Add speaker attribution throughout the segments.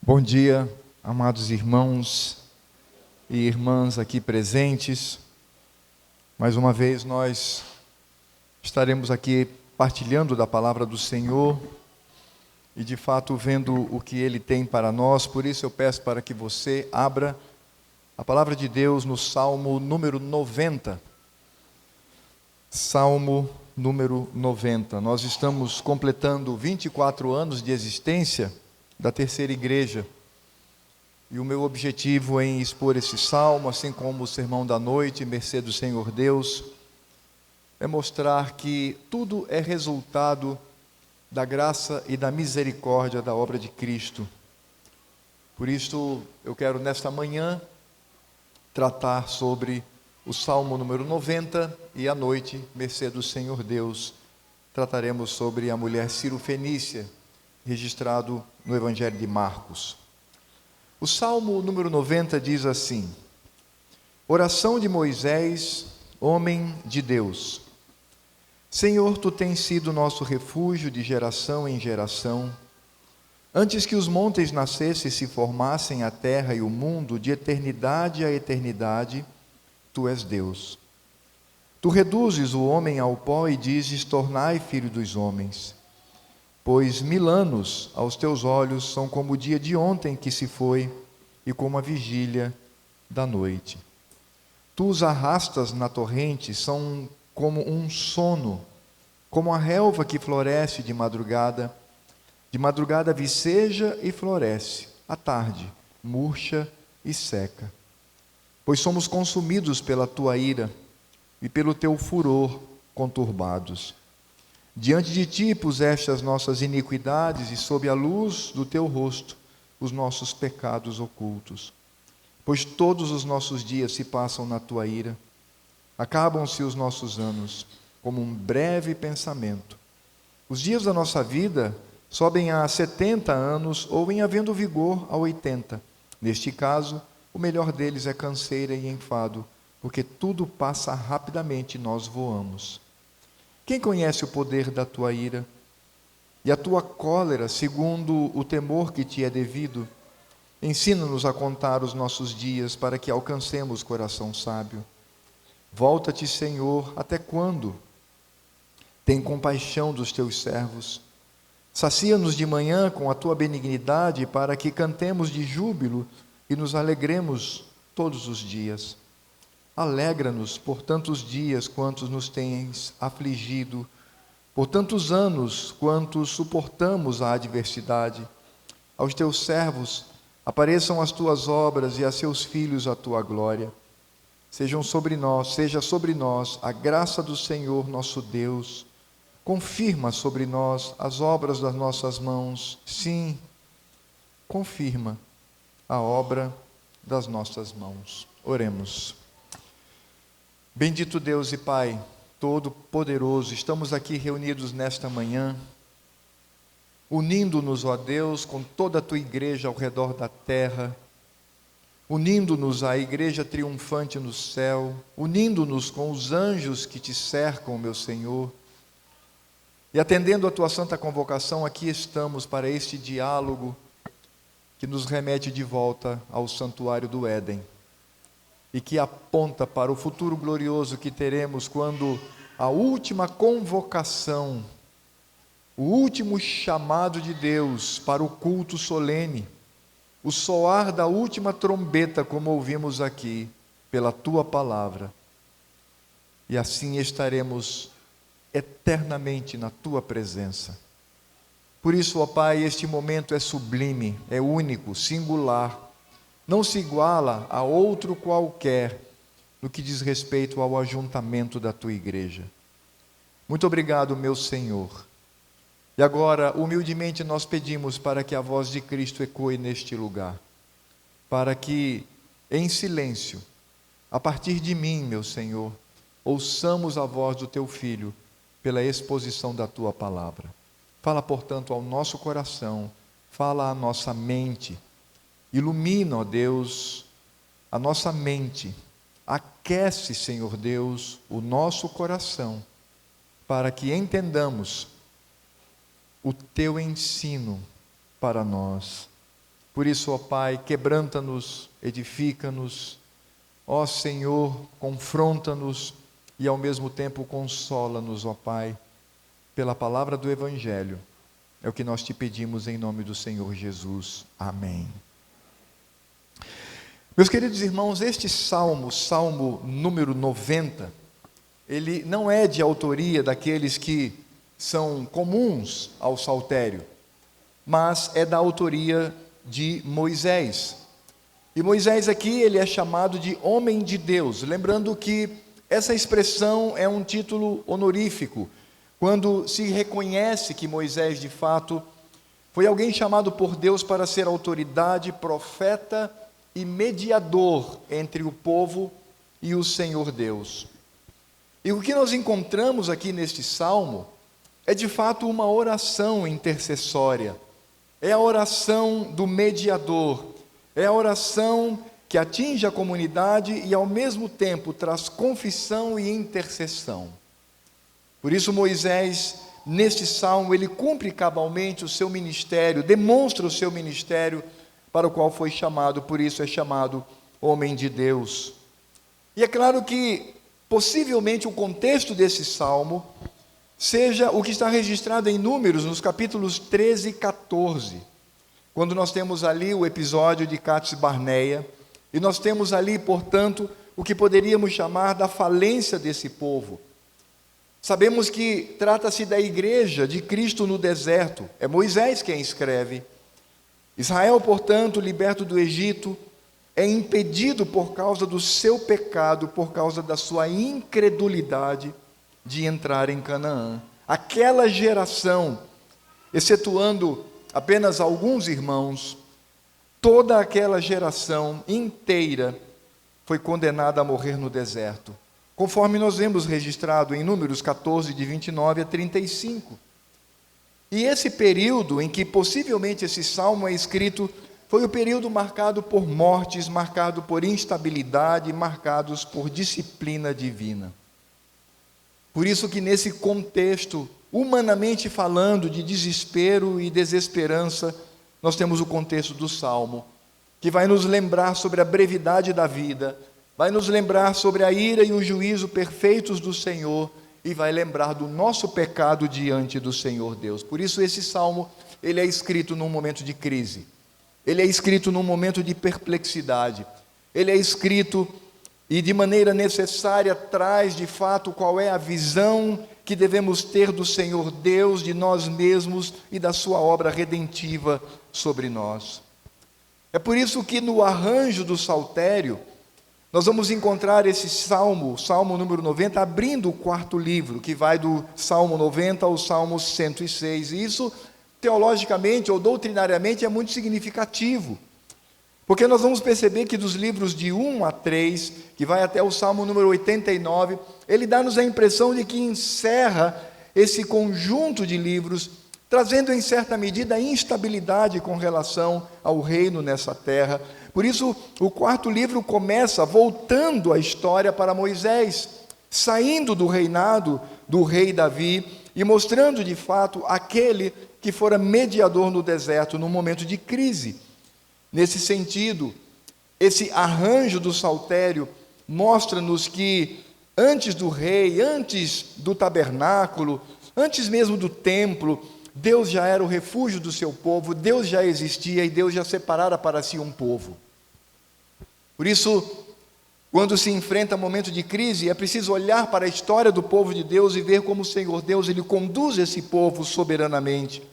Speaker 1: Bom dia, amados irmãos e irmãs aqui presentes. Mais uma vez nós estaremos aqui partilhando da palavra do Senhor e de fato vendo o que Ele tem para nós. Por isso eu peço para que você abra a palavra de Deus no Salmo número 90. Salmo número 90. Nós estamos completando 24 anos de existência da Terceira Igreja. E o meu objetivo em expor esse salmo, assim como o sermão da noite, mercê do Senhor Deus, é mostrar que tudo é resultado da graça e da misericórdia da obra de Cristo. Por isso, eu quero nesta manhã tratar sobre o Salmo número 90 e à noite, mercê do Senhor Deus, trataremos sobre a mulher Cirofenícia, registrado no Evangelho de Marcos. O Salmo número 90 diz assim: Oração de Moisés, homem de Deus. Senhor, Tu tens sido nosso refúgio de geração em geração. Antes que os montes nascessem e se formassem a terra e o mundo, de eternidade a eternidade, Tu és Deus. Tu reduzes o homem ao pó e dizes: tornai filho dos homens. Pois 1000 anos aos teus olhos são como o dia de ontem que se foi e como a vigília da noite. Tu os arrastas na torrente, são como um sono, como a relva que floresce de madrugada viceja e floresce, à tarde murcha e seca. Pois somos consumidos pela tua ira e pelo teu furor conturbados. Diante de ti puseste as nossas iniquidades e sob a luz do teu rosto os nossos pecados ocultos. Pois todos os nossos dias se passam na tua ira, acabam-se os nossos anos como um breve pensamento. Os dias da nossa vida sobem a 70 anos ou em havendo vigor a 80. Neste caso, o melhor deles é canseira e enfado, porque tudo passa rapidamente e nós voamos. Quem conhece o poder da tua ira e a tua cólera, segundo o temor que te é devido? Ensina-nos a contar os nossos dias, para que alcancemos coração sábio. Volta-te, Senhor, até quando? Tem compaixão dos teus servos. Sacia-nos de manhã com a tua benignidade, para que cantemos de júbilo e nos alegremos todos os dias. Alegra-nos por tantos dias quantos nos tens afligido, por tantos anos quantos suportamos a adversidade. Aos teus servos apareçam as tuas obras e a seus filhos a tua glória. Seja sobre nós a graça do Senhor nosso Deus. Confirma sobre nós as obras das nossas mãos. Sim, confirma a obra das nossas mãos. Oremos. Bendito Deus e Pai Todo-Poderoso, estamos aqui reunidos nesta manhã, unindo-nos, ó Deus, com toda a Tua igreja ao redor da terra, unindo-nos à igreja triunfante no céu, unindo-nos com os anjos que Te cercam, meu Senhor, e atendendo a Tua santa convocação, aqui estamos para este diálogo que nos remete de volta ao santuário do Éden, e que aponta para o futuro glorioso que teremos quando a última convocação, o último chamado de Deus para o culto solene, o soar da última trombeta, como ouvimos aqui, pela Tua palavra, e assim estaremos eternamente na Tua presença. Por isso, ó Pai, este momento é sublime, é único, singular, não se iguala a outro qualquer no que diz respeito ao ajuntamento da Tua igreja. Muito obrigado, meu Senhor. E agora, humildemente, nós pedimos para que a voz de Cristo ecoe neste lugar, para que, em silêncio, a partir de mim, meu Senhor, ouçamos a voz do Teu Filho pela exposição da Tua palavra. Fala, portanto, ao nosso coração, fala à nossa mente, ilumina, ó Deus, a nossa mente, aquece, Senhor Deus, o nosso coração, para que entendamos o Teu ensino para nós. Por isso, ó Pai, quebranta-nos, edifica-nos, ó Senhor, confronta-nos e ao mesmo tempo consola-nos, ó Pai, pela palavra do Evangelho. É o que nós te pedimos em nome do Senhor Jesus. Amém. Meus queridos irmãos, este salmo, salmo número 90, ele não é de autoria daqueles que são comuns ao saltério, mas é da autoria de Moisés. E Moisés aqui, ele é chamado de homem de Deus, lembrando que essa expressão é um título honorífico, quando se reconhece que Moisés, de fato, foi alguém chamado por Deus para ser autoridade, profeta e mediador entre o povo e o Senhor Deus. E o que nós encontramos aqui neste salmo é, de fato, uma oração intercessória. É a oração do mediador, é a oração que atinge a comunidade e, ao mesmo tempo, traz confissão e intercessão. Por isso, Moisés, neste salmo, ele cumpre cabalmente o seu ministério, demonstra o seu ministério para o qual foi chamado, por isso é chamado homem de Deus. E é claro que, possivelmente, o contexto desse salmo seja o que está registrado em Números, nos capítulos 13 e 14, quando nós temos ali o episódio de Cades Barneia, e nós temos ali, portanto, o que poderíamos chamar da falência desse povo. Sabemos que trata-se da igreja de Cristo no deserto, é Moisés quem escreve. Israel, portanto, liberto do Egito, é impedido por causa do seu pecado, por causa da sua incredulidade, de entrar em Canaã. Aquela geração, excetuando apenas alguns irmãos, toda aquela geração inteira foi condenada a morrer no deserto, conforme nós vemos registrado em Números 14, de 29 a 35. E esse período em que possivelmente esse salmo é escrito, foi o período marcado por mortes, marcado por instabilidade, marcados por disciplina divina. Por isso que nesse contexto, humanamente falando, de desespero e desesperança, nós temos o contexto do Salmo, que vai nos lembrar sobre a brevidade da vida, vai nos lembrar sobre a ira e o juízo perfeitos do Senhor, e vai lembrar do nosso pecado diante do Senhor Deus. Por isso esse Salmo, ele é escrito num momento de crise, ele é escrito num momento de perplexidade, ele é escrito e de maneira necessária traz de fato qual é a visão que devemos ter do Senhor Deus, de nós mesmos e da sua obra redentiva sobre nós. É por isso que no arranjo do saltério, nós vamos encontrar esse salmo, salmo número 90, abrindo o quarto livro, que vai do salmo 90 ao salmo 106. E isso, teologicamente ou doutrinariamente, é muito significativo. Porque nós vamos perceber que dos livros de 1 a 3, que vai até o salmo número 89, ele dá-nos a impressão de que encerra esse conjunto de livros, trazendo em certa medida a instabilidade com relação ao reino nessa terra. Por isso, o quarto livro começa voltando a história para Moisés, saindo do reinado do rei Davi e mostrando de fato aquele que fora mediador no deserto num momento de crise. Nesse sentido, esse arranjo do saltério mostra-nos que antes do rei, antes do tabernáculo, antes mesmo do templo, Deus já era o refúgio do seu povo, Deus já existia e Deus já separara para si um povo. Por isso, quando se enfrenta momento de crise, é preciso olhar para a história do povo de Deus e ver como o Senhor Deus, ele conduz esse povo soberanamente.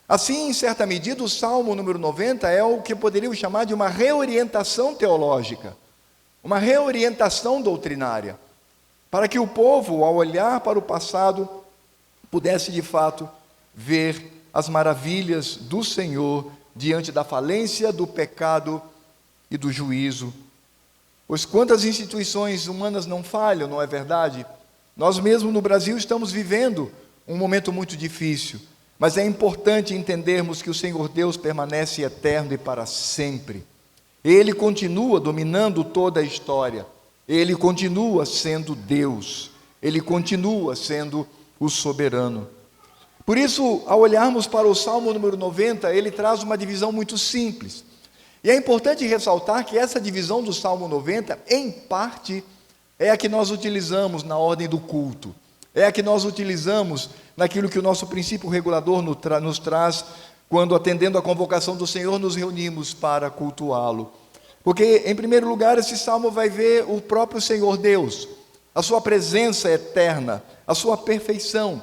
Speaker 1: Assim, em certa medida, o Salmo número 90 é o que poderíamos chamar de uma reorientação teológica, uma reorientação doutrinária, para que o povo, ao olhar para o passado, pudesse de fato ver as maravilhas do Senhor diante da falência, do pecado e do juízo. Pois quantas instituições humanas não falham, não é verdade? Nós mesmos no Brasil estamos vivendo um momento muito difícil, mas é importante entendermos que o Senhor Deus permanece eterno e para sempre. Ele continua dominando toda a história, ele continua sendo Deus, ele continua sendo o soberano. Por isso, ao olharmos para o Salmo número 90, ele traz uma divisão muito simples. E é importante ressaltar que essa divisão do Salmo 90, em parte, é a que nós utilizamos na ordem do culto. É a que nós utilizamos naquilo que o nosso princípio regulador nos traz, quando, atendendo à convocação do Senhor, nos reunimos para cultuá-lo. Porque, em primeiro lugar, esse salmo vai ver o próprio Senhor Deus, a sua presença eterna, a sua perfeição.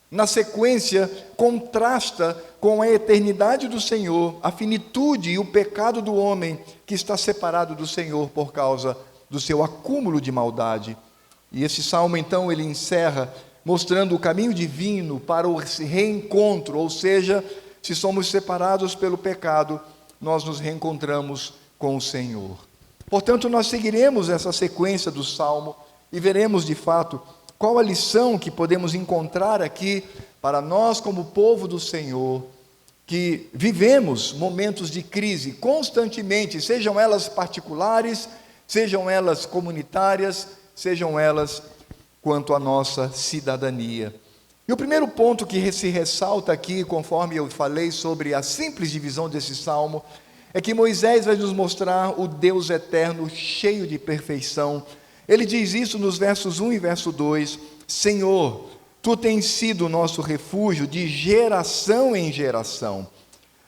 Speaker 1: Na sequência, contrasta com a eternidade do Senhor, a finitude e o pecado do homem que está separado do Senhor por causa do seu acúmulo de maldade. E esse salmo, então, ele encerra mostrando o caminho divino para o reencontro, ou seja, se somos separados pelo pecado, nós nos reencontramos com o Senhor. Portanto, nós seguiremos essa sequência do salmo e veremos de fato qual a lição que podemos encontrar aqui para nós como povo do Senhor, que vivemos momentos de crise constantemente, sejam elas particulares, sejam elas comunitárias, sejam elas quanto à nossa cidadania. E o primeiro ponto que se ressalta aqui, conforme eu falei sobre a simples divisão desse salmo, é que Moisés vai nos mostrar o Deus eterno, cheio de perfeição. Ele diz isso nos versos 1 e verso 2, Senhor, Tu tens sido o nosso refúgio de geração em geração.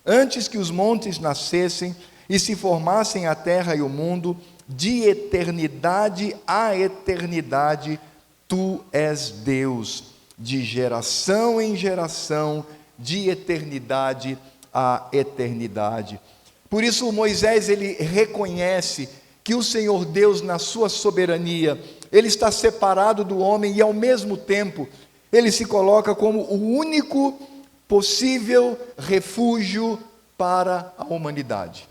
Speaker 1: Antes que os montes nascessem e se formassem a terra e o mundo, de eternidade a eternidade, Tu és Deus, de geração em geração, de eternidade a eternidade. Por isso Moisés, ele reconhece que o Senhor Deus, na sua soberania, ele está separado do homem e ao mesmo tempo, ele se coloca como o único possível refúgio para a humanidade.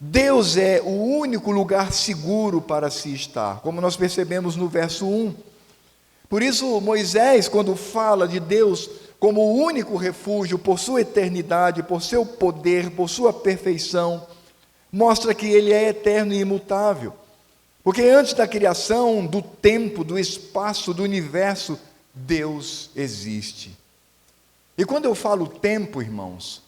Speaker 1: Deus é o único lugar seguro para se estar, como nós percebemos no verso 1. Por isso Moisés, quando fala de Deus como o único refúgio por sua eternidade, por seu poder, por sua perfeição, mostra que Ele é eterno e imutável. Porque antes da criação, do tempo, do espaço, do universo, Deus existe. E quando eu falo tempo, irmãos,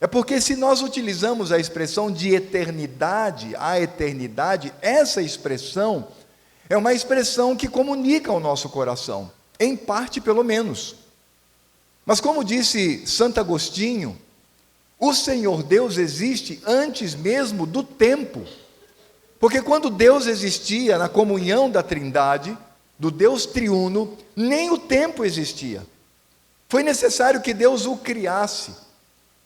Speaker 1: é porque se nós utilizamos a expressão de eternidade a eternidade, essa expressão é uma expressão que comunica ao nosso coração, em parte pelo menos. Mas como disse Santo Agostinho, o Senhor Deus existe antes mesmo do tempo. Porque quando Deus existia na comunhão da Trindade, do Deus triuno, nem o tempo existia. Foi necessário que Deus o criasse.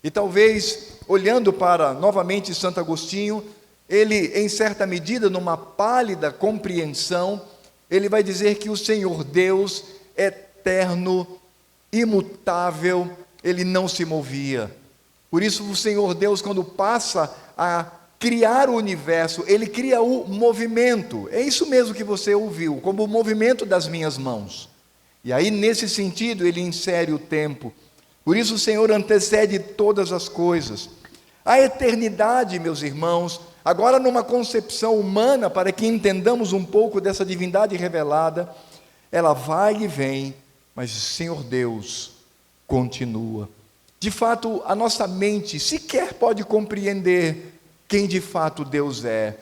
Speaker 1: E talvez, olhando para novamente Santo Agostinho, ele, em certa medida, numa pálida compreensão, ele vai dizer que o Senhor Deus, eterno, imutável, ele não se movia. Por isso o Senhor Deus, quando passa a criar o universo, ele cria o movimento. É isso mesmo que você ouviu, como o movimento das minhas mãos. E aí, nesse sentido, ele insere o tempo. Por isso o Senhor antecede todas as coisas. A eternidade, meus irmãos, agora numa concepção humana, para que entendamos um pouco dessa divindade revelada, ela vai e vem, mas o Senhor Deus continua. De fato, a nossa mente sequer pode compreender quem de fato Deus é.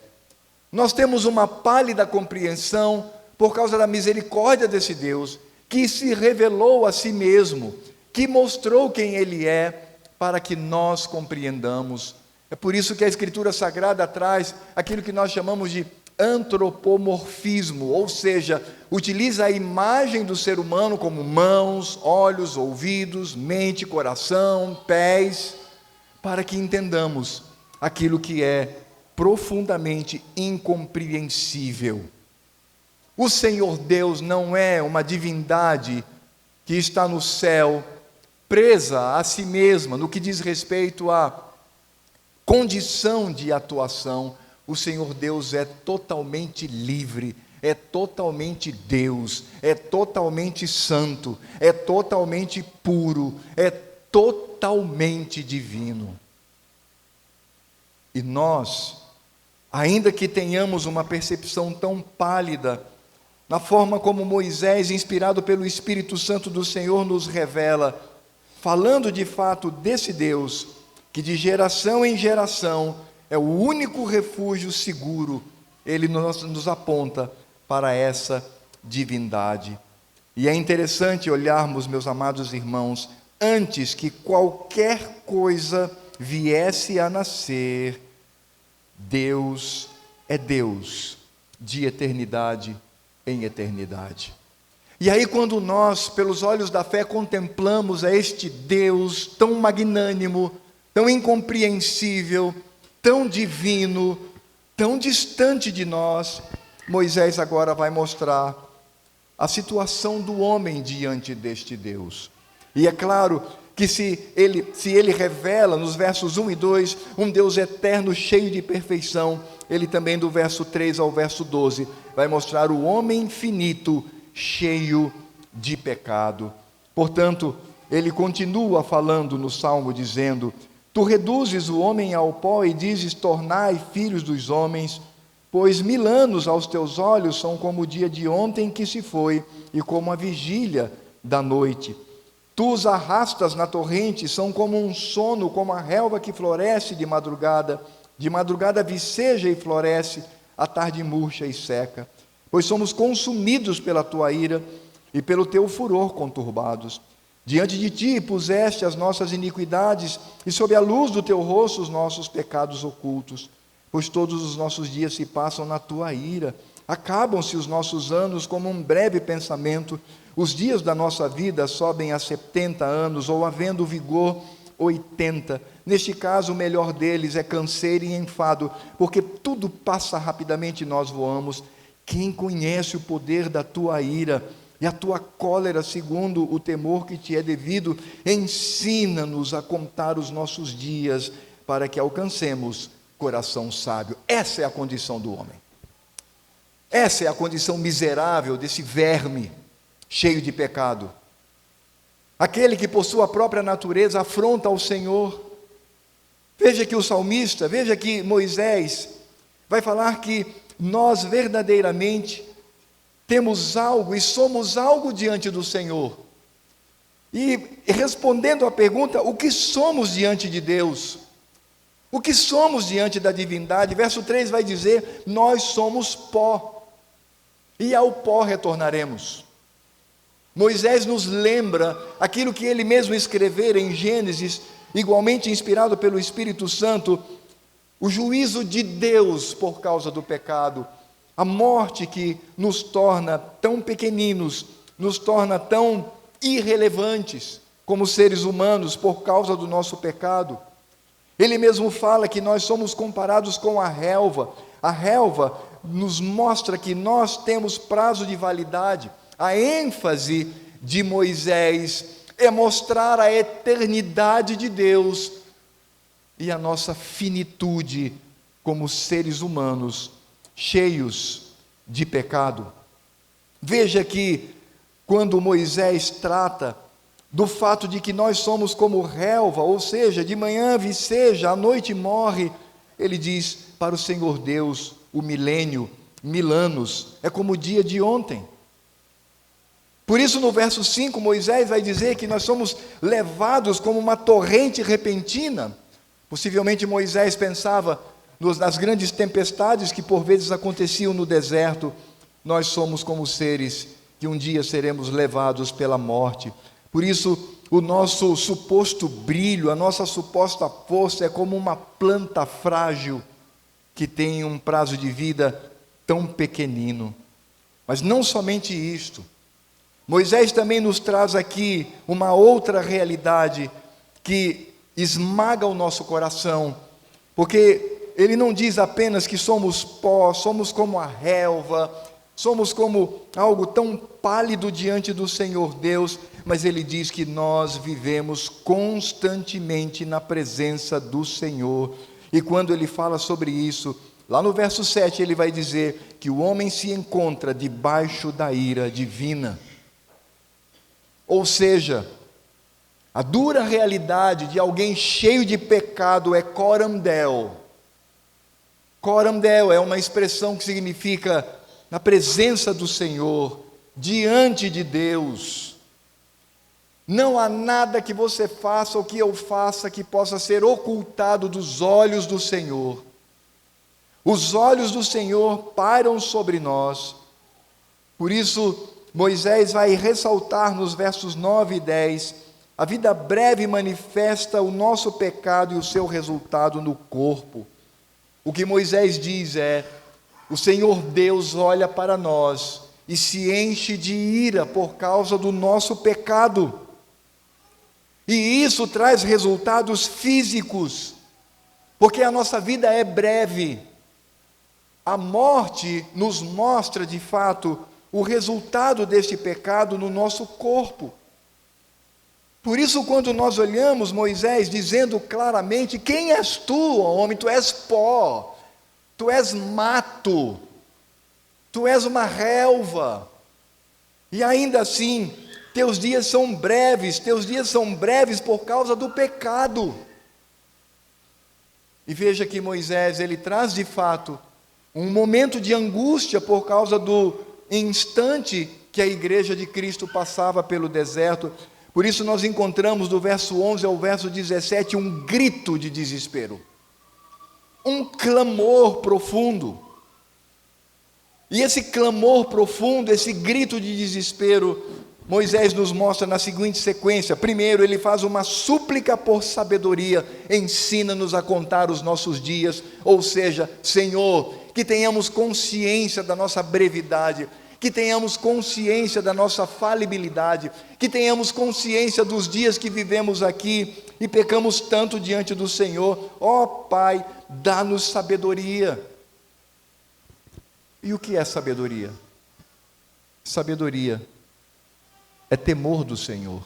Speaker 1: Nós temos uma pálida compreensão por causa da misericórdia desse Deus, que se revelou a si mesmo, que mostrou quem Ele é, para que nós compreendamos. É por isso que a Escritura Sagrada traz aquilo que nós chamamos de antropomorfismo, ou seja, utiliza a imagem do ser humano como mãos, olhos, ouvidos, mente, coração, pés, para que entendamos aquilo que é profundamente incompreensível. O Senhor Deus não é uma divindade que está no céu, presa a si mesma, no que diz respeito à condição de atuação. O Senhor Deus é totalmente livre, é totalmente Deus, é totalmente santo, é totalmente puro, é totalmente divino. E nós, ainda que tenhamos uma percepção tão pálida, na forma como Moisés, inspirado pelo Espírito Santo do Senhor, nos revela, falando de fato desse Deus, que de geração em geração é o único refúgio seguro. Ele nos aponta para essa divindade. E é interessante olharmos, meus amados irmãos, antes que qualquer coisa viesse a nascer, Deus é Deus de eternidade em eternidade. E aí, quando nós, pelos olhos da fé, contemplamos a este Deus tão magnânimo, tão incompreensível, tão divino, tão distante de nós, Moisés agora vai mostrar a situação do homem diante deste Deus. E é claro que se ele revela nos versos 1 e 2, um Deus eterno, cheio de perfeição, ele também do verso 3 ao verso 12, vai mostrar o homem finito, cheio de pecado. Portanto, ele continua falando no Salmo, dizendo: Tu reduzes o homem ao pó e dizes, tornai filhos dos homens, pois 1000 anos aos teus olhos são como o dia de ontem que se foi, e como a vigília da noite. Tu os arrastas na torrente, são como um sono, como a relva que floresce de madrugada viceja e floresce, à tarde murcha e seca. Pois somos consumidos pela tua ira e pelo teu furor conturbados. Diante de ti puseste as nossas iniquidades, e sob a luz do teu rosto os nossos pecados ocultos. Pois todos os nossos dias se passam na tua ira, acabam-se os nossos anos como um breve pensamento. Os dias da nossa vida sobem a 70 anos, ou havendo vigor, 80. Neste caso, o melhor deles é canseiro e enfado, porque tudo passa rapidamente e nós voamos. Quem conhece o poder da tua ira e a tua cólera segundo o temor que te é devido? Ensina-nos a contar os nossos dias, para que alcancemos coração sábio. Essa é a condição do homem. Essa é a condição miserável desse verme cheio de pecado. Aquele que por sua própria natureza afronta ao Senhor. Veja que o salmista, veja que Moisés vai falar que nós verdadeiramente temos algo e somos algo diante do Senhor. E respondendo à pergunta, o que somos diante de Deus? O que somos diante da divindade? Verso 3 vai dizer, nós somos pó, e ao pó retornaremos. Moisés nos lembra aquilo que ele mesmo escrevera em Gênesis, igualmente inspirado pelo Espírito Santo, o juízo de Deus por causa do pecado, a morte que nos torna tão pequeninos, nos torna tão irrelevantes como seres humanos por causa do nosso pecado. Ele mesmo fala que nós somos comparados com a relva. A relva nos mostra que nós temos prazo de validade. A ênfase de Moisés é mostrar a eternidade de Deus e a nossa finitude como seres humanos cheios de pecado. Veja que quando Moisés trata do fato de que nós somos como relva, ou seja, de manhã viceja, à noite morre, ele diz, para o Senhor Deus, o milênio, 1000 anos, é como o dia de ontem. Por isso, no verso 5, Moisés vai dizer que nós somos levados como uma torrente repentina. Possivelmente Moisés pensava nas grandes tempestades que por vezes aconteciam no deserto. Nós somos como seres que um dia seremos levados pela morte. Por isso, o nosso suposto brilho, a nossa suposta força é como uma planta frágil que tem um prazo de vida tão pequenino. Mas não somente isto. Moisés também nos traz aqui uma outra realidade que esmaga o nosso coração, porque ele não diz apenas que somos pó, somos como a relva, somos como algo tão pálido diante do Senhor Deus, mas ele diz que nós vivemos constantemente na presença do Senhor. E quando ele fala sobre isso, lá no verso 7 ele vai dizer que o homem se encontra debaixo da ira divina. Ou seja, a dura realidade de alguém cheio de pecado é coram Deo. Coram Deo é uma expressão que significa na presença do Senhor, diante de Deus, não há nada que você faça ou que eu faça que possa ser ocultado dos olhos do Senhor. Os olhos do Senhor pairam sobre nós. Por isso, Moisés vai ressaltar nos versos 9 e 10, a vida breve manifesta o nosso pecado e o seu resultado no corpo. O que Moisés diz é: o Senhor Deus olha para nós e se enche de ira por causa do nosso pecado. E isso traz resultados físicos, porque a nossa vida é breve. A morte nos mostra, de fato, o resultado deste pecado no nosso corpo. Por isso, quando nós olhamos Moisés dizendo claramente: quem és tu, homem? Tu és pó, tu és mato, tu és uma relva, e ainda assim, teus dias são breves por causa do pecado. E veja que Moisés, ele traz de fato um momento de angústia por causa do instante que a igreja de Cristo passava pelo deserto. Por isso nós encontramos do verso 11 ao verso 17 um grito de desespero, um clamor profundo. E esse clamor profundo, esse grito de desespero, Moisés nos mostra na seguinte sequência. Primeiro, ele faz uma súplica por sabedoria, ensina-nos a contar os nossos dias, ou seja, Senhor, que tenhamos consciência da nossa brevidade, que tenhamos consciência da nossa falibilidade, que tenhamos consciência dos dias que vivemos aqui e pecamos tanto diante do Senhor. Ó Pai, dá-nos sabedoria. E o que é sabedoria? Sabedoria é temor do Senhor.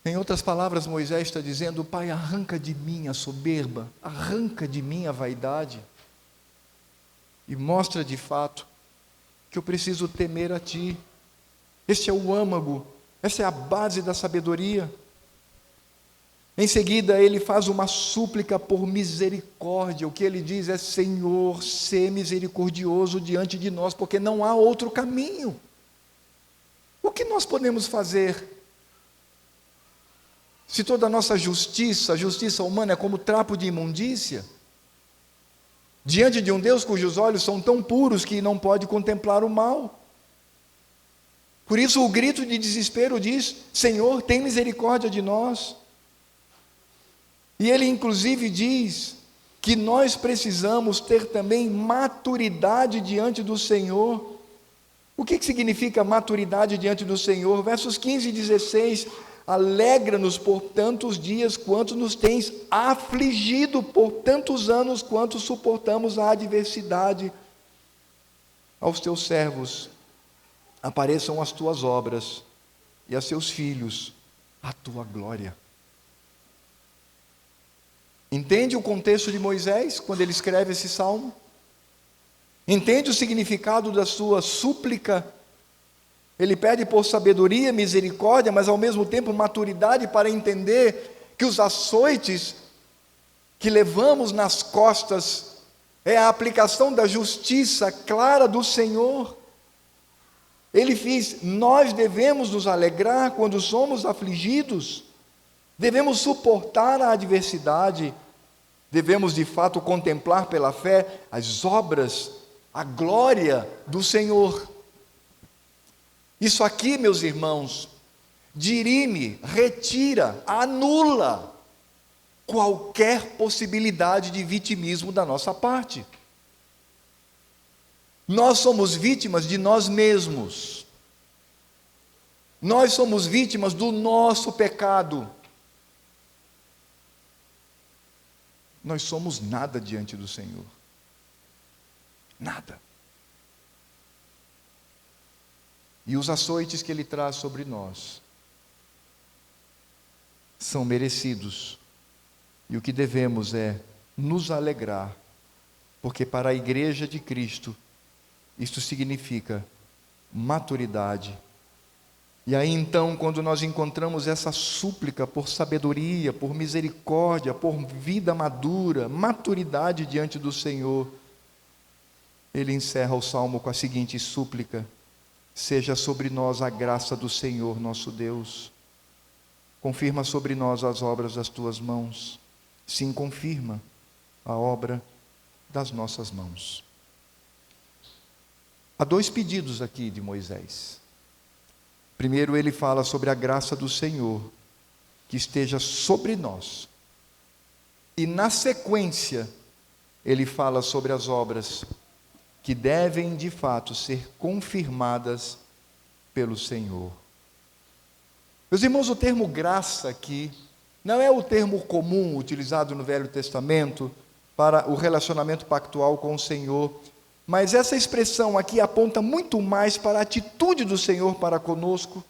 Speaker 1: Em outras palavras, Moisés está dizendo: Pai, arranca de mim a soberba, arranca de mim a vaidade, e mostra de fato que eu preciso temer a Ti. Este é o âmago, essa é a base da sabedoria. Em seguida, ele faz uma súplica por misericórdia. O que ele diz é: Senhor, sê misericordioso diante de nós, porque não há outro caminho. O que nós podemos fazer? Se toda a nossa justiça, a justiça humana, é como trapo de imundícia, diante de um Deus cujos olhos são tão puros que não pode contemplar o mal. Por isso o grito de desespero diz: Senhor, tem misericórdia de nós. E ele inclusive diz que nós precisamos ter também maturidade diante do Senhor. O que significa maturidade diante do Senhor? Versos 15 e 16: alegra-nos por tantos dias quanto nos tens afligido, por tantos anos quanto suportamos a adversidade. Aos teus servos apareçam as tuas obras, e a seus filhos a tua glória. Entende o contexto de Moisés quando ele escreve esse salmo? Entende o significado da sua súplica? Ele pede por sabedoria, misericórdia, mas ao mesmo tempo maturidade para entender que os açoites que levamos nas costas é a aplicação da justiça clara do Senhor. Ele diz: nós devemos nos alegrar quando somos afligidos, devemos suportar a adversidade, devemos de fato contemplar pela fé as obras, a glória do Senhor. Isso aqui, meus irmãos, dirime, retira, anula qualquer possibilidade de vitimismo da nossa parte. Nós somos vítimas de nós mesmos. Nós somos vítimas do nosso pecado. Nós somos nada diante do Senhor. Nada. E os açoites que Ele traz sobre nós são merecidos. E o que devemos é nos alegrar, porque para a igreja de Cristo, isto significa maturidade. E aí então, quando nós encontramos essa súplica por sabedoria, por misericórdia, por vida madura, maturidade diante do Senhor, ele encerra o salmo com a seguinte súplica: seja sobre nós a graça do Senhor nosso Deus. Confirma sobre nós as obras das tuas mãos. Sim, confirma a obra das nossas mãos. Há dois pedidos aqui de Moisés. Primeiro, ele fala sobre a graça do Senhor, que esteja sobre nós. E na sequência, ele fala sobre as obras que devem de fato ser confirmadas pelo Senhor. Meus irmãos, o termo graça aqui não é o termo comum utilizado no Velho Testamento para o relacionamento pactual com o Senhor, mas essa expressão aqui aponta muito mais para a atitude do Senhor para conosco,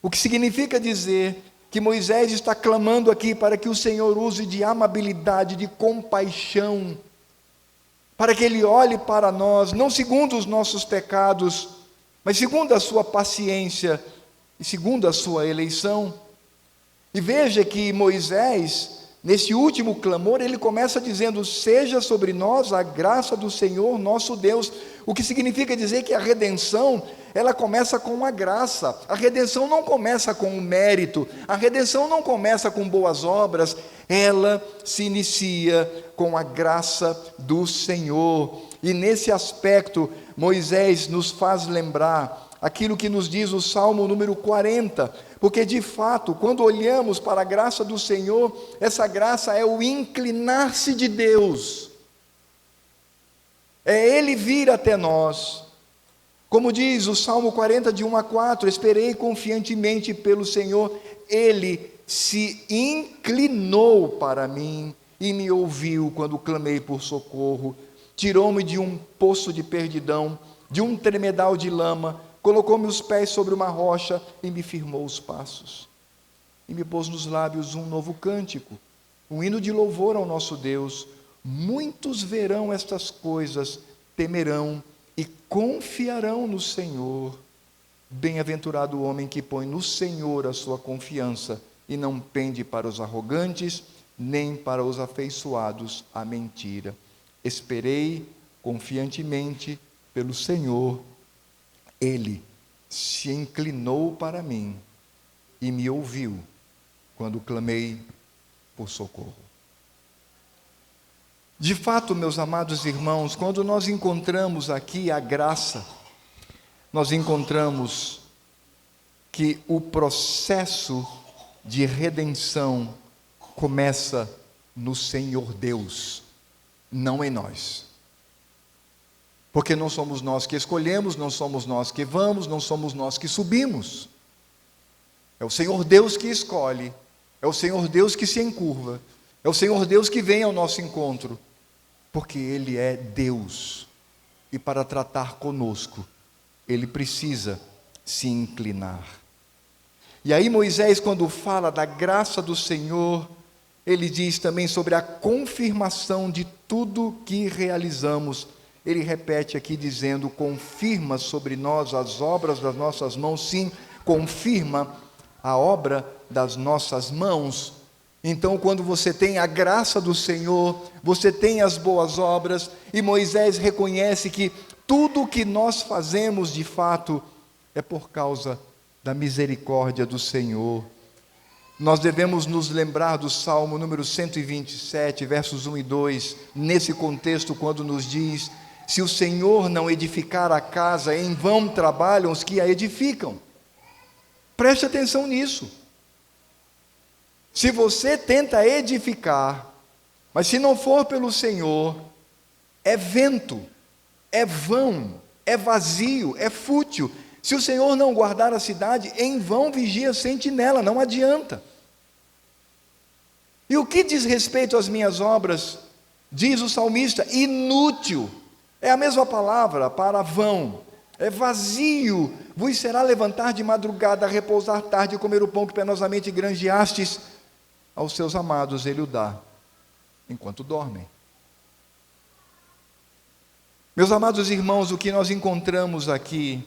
Speaker 1: o que significa dizer que Moisés está clamando aqui para que o Senhor use de amabilidade, de compaixão, para que Ele olhe para nós, não segundo os nossos pecados, mas segundo a sua paciência e segundo a sua eleição. E veja que Moisés, nesse último clamor, ele começa dizendo: seja sobre nós a graça do Senhor nosso Deus, o que significa dizer que a redenção, ela começa com a graça. A redenção não começa com o mérito, a redenção não começa com boas obras, ela se inicia com a graça do Senhor. E nesse aspecto, Moisés nos faz lembrar aquilo que nos diz o Salmo número 40, porque de fato, quando olhamos para a graça do Senhor, essa graça é o inclinar-se de Deus, é Ele vir até nós, como diz o Salmo 40, de 1 a 4, esperei confiantemente pelo Senhor, Ele se inclinou para mim e me ouviu quando clamei por socorro, tirou-me de um poço de perdidão, de um tremedal de lama, colocou-me os pés sobre uma rocha e me firmou os passos. E me pôs nos lábios um novo cântico, um hino de louvor ao nosso Deus. Muitos verão estas coisas, temerão e confiarão no Senhor. Bem-aventurado o homem que põe no Senhor a sua confiança e não pende para os arrogantes, nem para os afeiçoados à mentira. Esperei confiantemente pelo Senhor. Ele se inclinou para mim e me ouviu quando clamei por socorro. De fato, meus amados irmãos, quando nós encontramos aqui a graça, nós encontramos que o processo de redenção começa no Senhor Deus, não em nós. Porque não somos nós que escolhemos, não somos nós que vamos, não somos nós que subimos. É o Senhor Deus que escolhe, é o Senhor Deus que se encurva, é o Senhor Deus que vem ao nosso encontro, porque Ele é Deus, e para tratar conosco, Ele precisa se inclinar. E aí Moisés, quando fala da graça do Senhor, ele diz também sobre a confirmação de tudo que realizamos. Ele repete aqui dizendo: confirma sobre nós as obras das nossas mãos. Sim, confirma a obra das nossas mãos. Então, quando você tem a graça do Senhor, você tem as boas obras, e Moisés reconhece que tudo o que nós fazemos de fato é por causa da misericórdia do Senhor. Nós devemos nos lembrar do Salmo número 127, versos 1 e 2, nesse contexto, quando nos diz: se o Senhor não edificar a casa, em vão trabalham os que a edificam. Preste atenção nisso. Se você tenta edificar, mas se não for pelo Senhor, é vento, é vão, é vazio, é fútil. Se o Senhor não guardar a cidade, em vão vigia a sentinela, não adianta. E o que diz respeito às minhas obras, diz o salmista, inútil. É a mesma palavra para vão, é vazio. Vos será levantar de madrugada, repousar tarde, comer o pão que penosamente granjeastes. Aos seus amados Ele o dá, enquanto dormem. Meus amados irmãos, o que nós encontramos aqui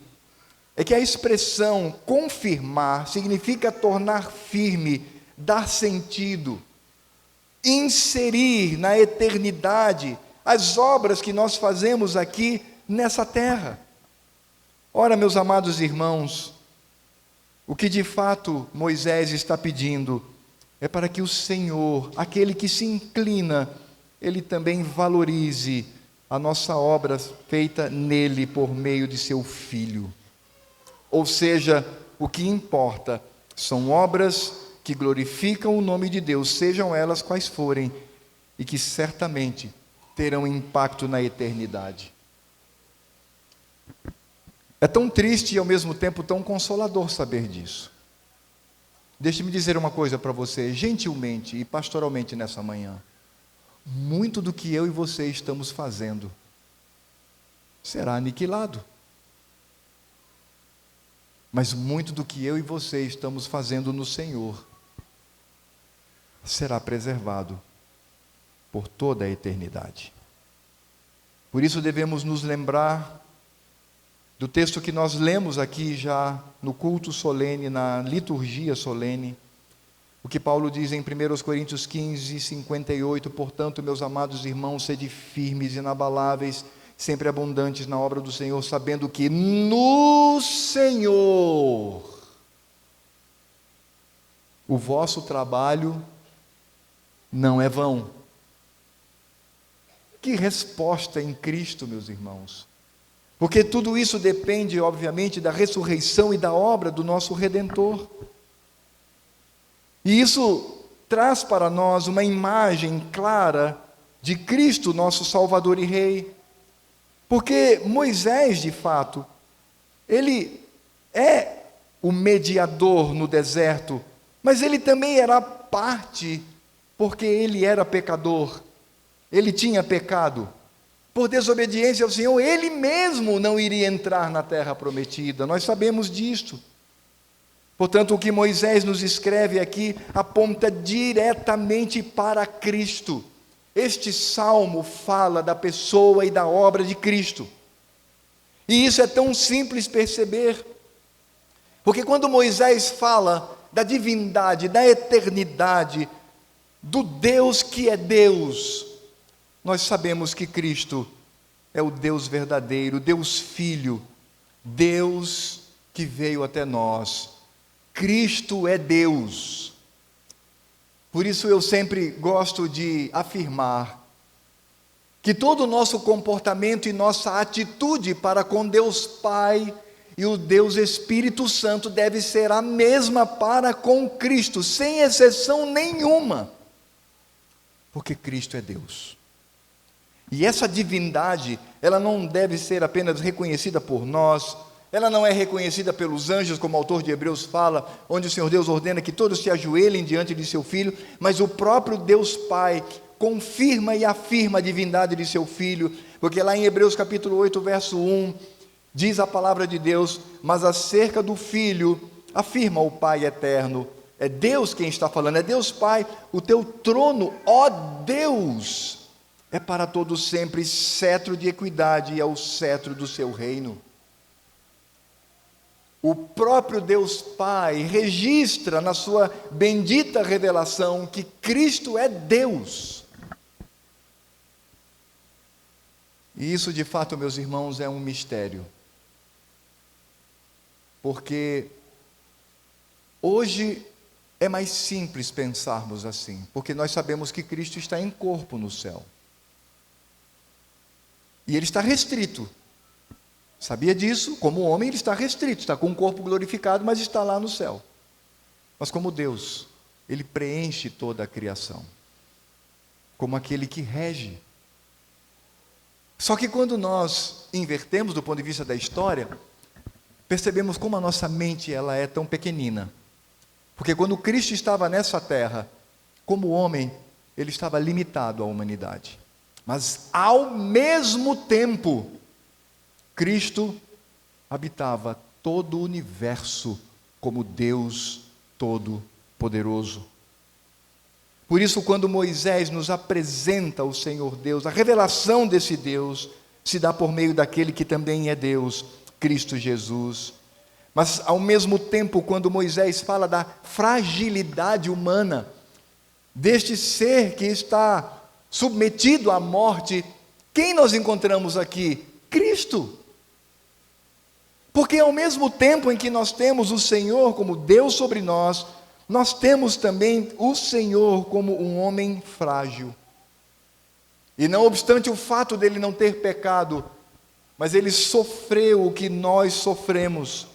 Speaker 1: é que a expressão confirmar significa tornar firme, dar sentido, inserir na eternidade. As obras que nós fazemos aqui nessa terra. Ora, meus amados irmãos, o que de fato Moisés está pedindo é para que o Senhor, aquele que se inclina, Ele também valorize a nossa obra feita nele por meio de seu Filho. Ou seja, o que importa são obras que glorificam o nome de Deus, sejam elas quais forem, e que certamente terão impacto na eternidade. É tão triste e ao mesmo tempo tão consolador saber disso. Deixe-me dizer uma coisa para você, gentilmente e pastoralmente nessa manhã. Muito do que eu e você estamos fazendo será aniquilado. Mas muito do que eu e você estamos fazendo no Senhor será preservado por toda a eternidade. Por isso devemos nos lembrar do texto que nós lemos aqui já no culto solene, na liturgia solene, o que Paulo diz em 1 Coríntios 15, 58, portanto, meus amados irmãos, sede firmes, inabaláveis, sempre abundantes na obra do Senhor, sabendo que no Senhor o vosso trabalho não é vão. Que resposta em Cristo, meus irmãos! Porque tudo isso depende, obviamente, da ressurreição e da obra do nosso Redentor. E isso traz para nós uma imagem clara de Cristo, nosso Salvador e Rei. Porque Moisés, de fato, ele é o mediador no deserto, mas ele também era parte, porque ele era pecador, ele tinha pecado. Por desobediência ao Senhor, ele mesmo não iria entrar na terra prometida, nós sabemos disto. Portanto, o que Moisés nos escreve aqui aponta diretamente para Cristo. Este salmo fala da pessoa e da obra de Cristo. E isso é tão simples perceber, porque quando Moisés fala da divindade, da eternidade, do Deus que é Deus, nós sabemos que Cristo é o Deus verdadeiro, Deus Filho, Deus que veio até nós. Cristo é Deus. Por isso eu sempre gosto de afirmar que todo o nosso comportamento e nossa atitude para com Deus Pai e o Deus Espírito Santo deve ser a mesma para com Cristo, sem exceção nenhuma, porque Cristo é Deus. E essa divindade, ela não deve ser apenas reconhecida por nós, ela não é reconhecida pelos anjos, como o autor de Hebreus fala, onde o Senhor Deus ordena que todos se ajoelhem diante de seu Filho, mas o próprio Deus Pai confirma e afirma a divindade de seu Filho, porque lá em Hebreus capítulo 8, verso 1, diz a palavra de Deus, mas acerca do Filho, afirma o Pai eterno, é Deus quem está falando, é Deus Pai, o teu trono, ó Deus, é para todos sempre cetro de equidade e é o cetro do seu reino. O próprio Deus Pai registra na sua bendita revelação que Cristo é Deus. E isso de fato, meus irmãos, é um mistério. Porque hoje é mais simples pensarmos assim, porque nós sabemos que Cristo está em corpo no céu. E ele está restrito. Sabia disso? Como homem ele está restrito, está com o corpo glorificado, mas está lá no céu. Mas como Deus, ele preenche toda a criação, como aquele que rege. Só que quando nós invertemos do ponto de vista da história, percebemos como a nossa mente ela é tão pequenina. Porque quando Cristo estava nessa terra, como homem, ele estava limitado à humanidade. Mas ao mesmo tempo, Cristo habitava todo o universo como Deus Todo-Poderoso. Por isso, quando Moisés nos apresenta o Senhor Deus, a revelação desse Deus se dá por meio daquele que também é Deus, Cristo Jesus. Mas, ao mesmo tempo, quando Moisés fala da fragilidade humana, deste ser que está submetido à morte, quem nós encontramos aqui? Cristo. Porque ao mesmo tempo em que nós temos o Senhor como Deus sobre nós, nós temos também o Senhor como um homem frágil. E não obstante o fato dele não ter pecado, mas ele sofreu o que nós sofremos.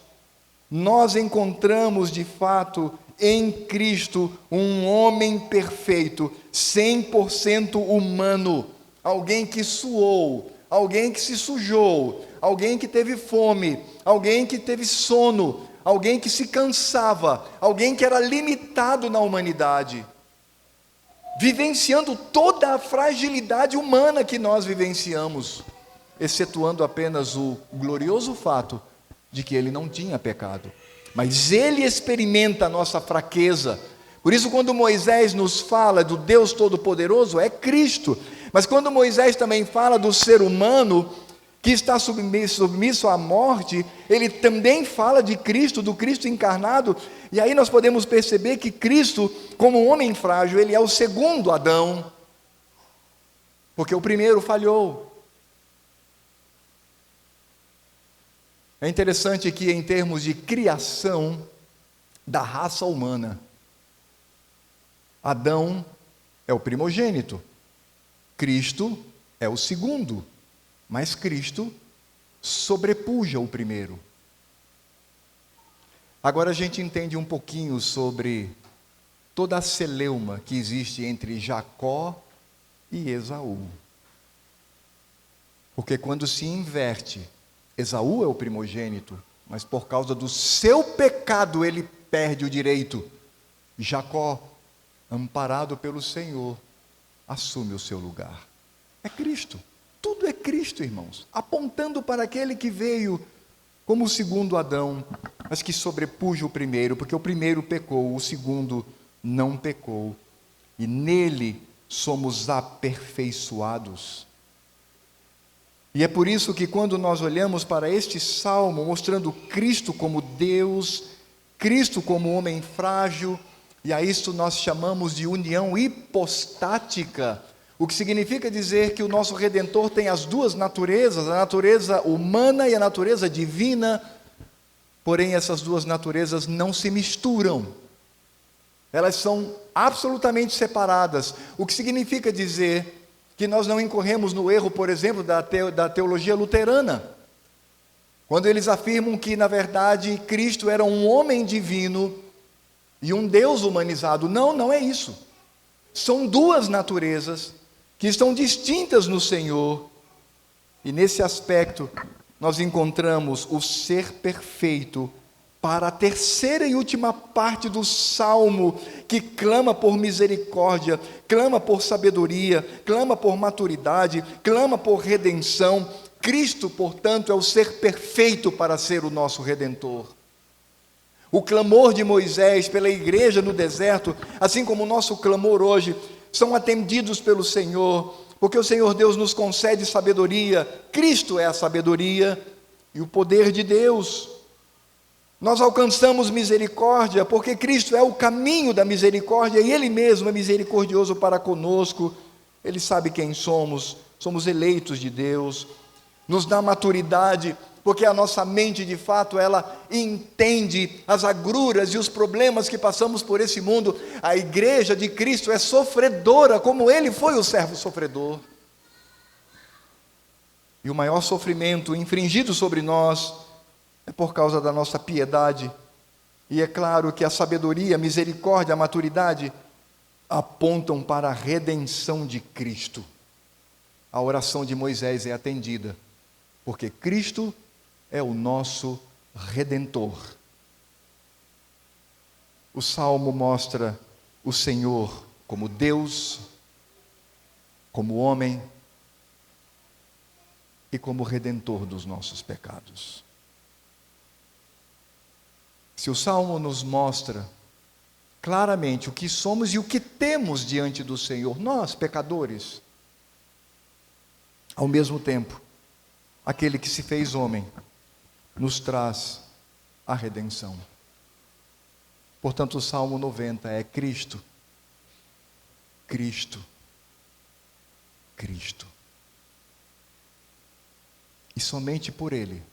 Speaker 1: Nós encontramos de fato em Cristo um homem perfeito, 100% humano, alguém que suou, alguém que se sujou, alguém que teve fome, alguém que teve sono, alguém que se cansava, alguém que era limitado na humanidade, vivenciando toda a fragilidade humana que nós vivenciamos, excetuando apenas o glorioso fato de que ele não tinha pecado. Mas ele experimenta a nossa fraqueza. Por isso, quando Moisés nos fala do Deus Todo-Poderoso, é Cristo. Mas quando Moisés também fala do ser humano que está submisso à morte, ele também fala de Cristo, do Cristo encarnado. E aí nós podemos perceber que Cristo, como um homem frágil, ele é o segundo Adão, porque o primeiro falhou. É interessante que, em termos de criação da raça humana, Adão é o primogênito, Cristo é o segundo, mas Cristo sobrepuja o primeiro. Agora a gente entende um pouquinho sobre toda a celeuma que existe entre Jacó e Esaú. Porque quando se inverte, Esaú é o primogênito, mas por causa do seu pecado ele perde o direito. Jacó, amparado pelo Senhor, assume o seu lugar. É Cristo, tudo é Cristo, irmãos, apontando para aquele que veio como o segundo Adão, mas que sobrepuja o primeiro, porque o primeiro pecou, o segundo não pecou, e nele somos aperfeiçoados. E é por isso que quando nós olhamos para este salmo, mostrando Cristo como Deus, Cristo como homem frágil, e a isso nós chamamos de união hipostática, o que significa dizer que o nosso Redentor tem as duas naturezas, a natureza humana e a natureza divina, porém essas duas naturezas não se misturam, elas são absolutamente separadas, o que significa dizer que nós não incorremos no erro, por exemplo, da teologia luterana, quando eles afirmam que, na verdade, Cristo era um homem divino e um Deus humanizado. Não, não é isso. São duas naturezas que estão distintas no Senhor, e nesse aspecto nós encontramos o ser perfeito para a terceira e última parte do Salmo, que clama por misericórdia, clama por sabedoria, clama por maturidade, clama por redenção. Cristo, portanto, é o ser perfeito para ser o nosso Redentor. O clamor de Moisés pela igreja no deserto, assim como o nosso clamor hoje, são atendidos pelo Senhor, porque o Senhor Deus nos concede sabedoria. Cristo é a sabedoria e o poder de Deus. Nós alcançamos misericórdia, porque Cristo é o caminho da misericórdia, e Ele mesmo é misericordioso para conosco. Ele sabe quem somos eleitos de Deus, nos dá maturidade, porque a nossa mente, de fato, ela entende as agruras e os problemas que passamos por esse mundo. A igreja de Cristo é sofredora, como Ele foi o servo sofredor. E o maior sofrimento infringido sobre nós é por causa da nossa piedade. E é claro que a sabedoria, a misericórdia, a maturidade apontam para a redenção de Cristo. A oração de Moisés é atendida, porque Cristo é o nosso Redentor. O Salmo mostra o Senhor como Deus, como homem e como Redentor dos nossos pecados. Se o Salmo nos mostra claramente o que somos e o que temos diante do Senhor, nós, pecadores, ao mesmo tempo, aquele que se fez homem, nos traz a redenção. Portanto, o Salmo 90 é Cristo, Cristo, Cristo. E somente por Ele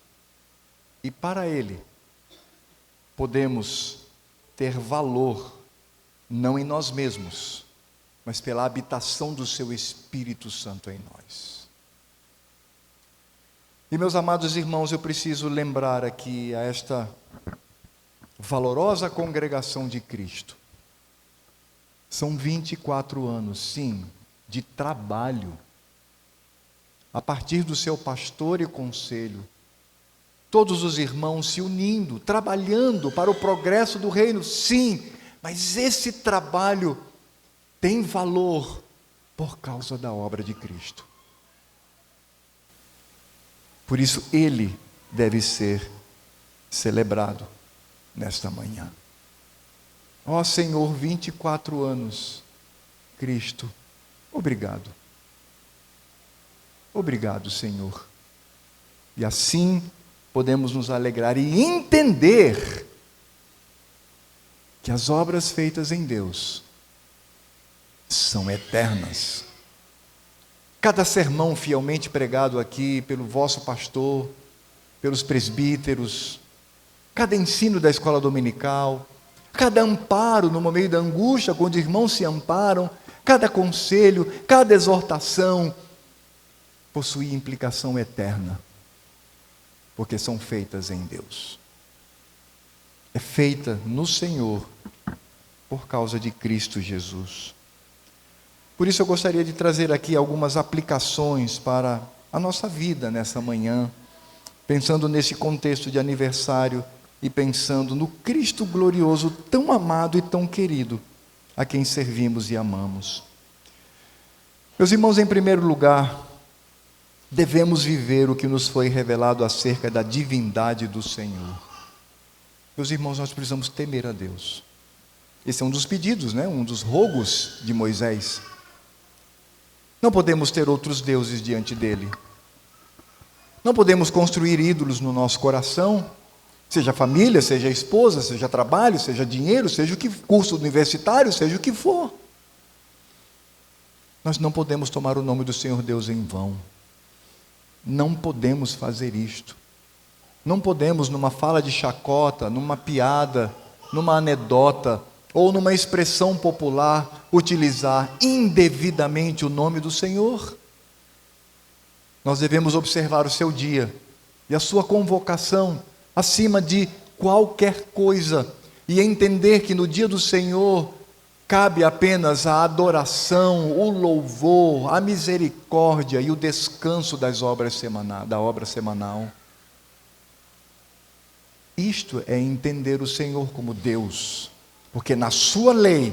Speaker 1: e para Ele podemos ter valor, não em nós mesmos, mas pela habitação do Seu Espírito Santo em nós. E meus amados irmãos, eu preciso lembrar aqui a esta valorosa congregação de Cristo. São 24 anos, sim, de trabalho, a partir do seu pastor e conselho, todos os irmãos se unindo, trabalhando para o progresso do reino, sim, mas esse trabalho tem valor por causa da obra de Cristo. Por isso, Ele deve ser celebrado nesta manhã. Ó Senhor, 24 anos, Cristo, obrigado. Obrigado, Senhor. E assim podemos nos alegrar e entender que as obras feitas em Deus são eternas. Cada sermão fielmente pregado aqui pelo vosso pastor, pelos presbíteros, cada ensino da escola dominical, cada amparo no momento da angústia, quando os irmãos se amparam, cada conselho, cada exortação, possui implicação eterna, porque são feitas em Deus. É feita no Senhor, por causa de Cristo Jesus. Por isso eu gostaria de trazer aqui algumas aplicações para a nossa vida nessa manhã, pensando nesse contexto de aniversário e pensando no Cristo glorioso, tão amado e tão querido, a quem servimos e amamos. Meus irmãos, em primeiro lugar, devemos viver o que nos foi revelado acerca da divindade do Senhor. Meus irmãos, nós precisamos temer a Deus. Esse é um dos pedidos, um dos rogos de Moisés. Não podemos ter outros deuses diante dele. Não podemos construir ídolos no nosso coração, seja família, seja esposa, seja trabalho, seja dinheiro, seja o que curso universitário, seja o que for. Nós não podemos tomar o nome do Senhor Deus em vão. Não podemos fazer isto. Não podemos, numa fala de chacota, numa piada, numa anedota ou numa expressão popular, utilizar indevidamente o nome do Senhor. Nós devemos observar o seu dia e a sua convocação acima de qualquer coisa e entender que no dia do Senhor cabe apenas a adoração, o louvor, a misericórdia e o descanso da obra semanal. Isto é entender o Senhor como Deus, porque na sua lei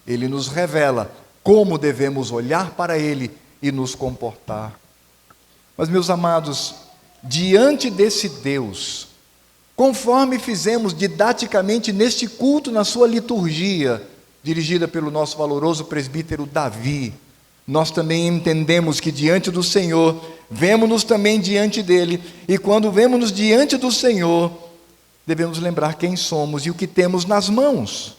Speaker 1: Ele nos revela como devemos olhar para Ele e nos comportar. Mas, meus amados, diante desse Deus, conforme fizemos didaticamente neste culto, na sua liturgia, dirigida pelo nosso valoroso presbítero Davi, nós também entendemos que diante do Senhor, vemo-nos também diante dEle, e quando vemo-nos diante do Senhor, devemos lembrar quem somos e o que temos nas mãos.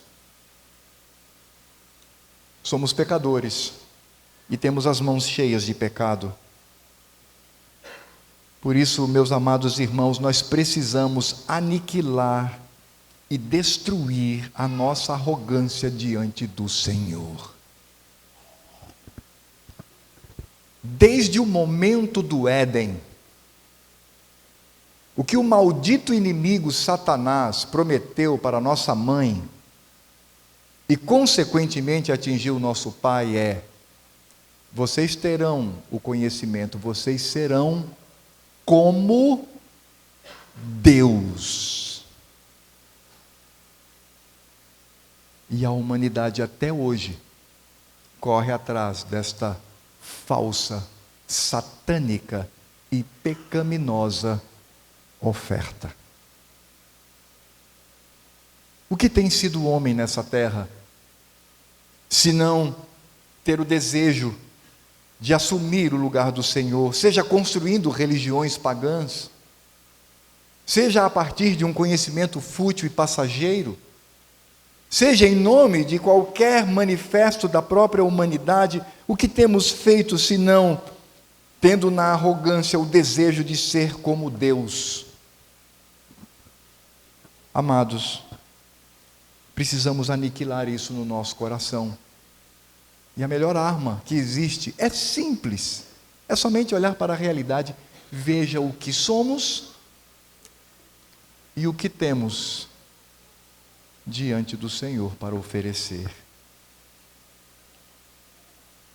Speaker 1: Somos pecadores e temos as mãos cheias de pecado. Por isso, meus amados irmãos, nós precisamos aniquilar e destruir a nossa arrogância diante do Senhor. Desde o momento do Éden, o que o maldito inimigo Satanás prometeu para nossa mãe e consequentemente atingiu o nosso pai é: vocês terão o conhecimento, vocês serão como Deus. E a humanidade até hoje corre atrás desta falsa, satânica e pecaminosa oferta. O que tem sido o homem nessa terra, se não ter o desejo de assumir o lugar do Senhor, seja construindo religiões pagãs, seja a partir de um conhecimento fútil e passageiro, seja em nome de qualquer manifesto da própria humanidade? O que temos feito senão tendo na arrogância o desejo de ser como Deus. Amados, precisamos aniquilar isso no nosso coração. E a melhor arma que existe é simples. É somente olhar para a realidade. Veja o que somos e o que temos diante do Senhor para oferecer.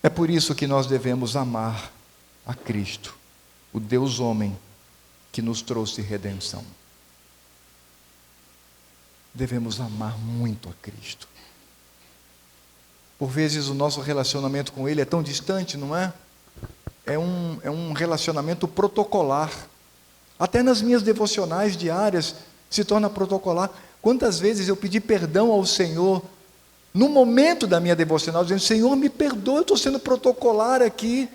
Speaker 1: É por isso que nós devemos amar a Cristo, o Deus homem que nos trouxe redenção. Devemos amar muito a Cristo. Por vezes o nosso relacionamento com Ele é tão distante, não é? É um relacionamento protocolar. Até nas minhas devocionais diárias se torna protocolar. Quantas vezes eu pedi perdão ao Senhor no momento da minha devocional, dizendo: Senhor, me perdoa, eu estou sendo protocolar aqui,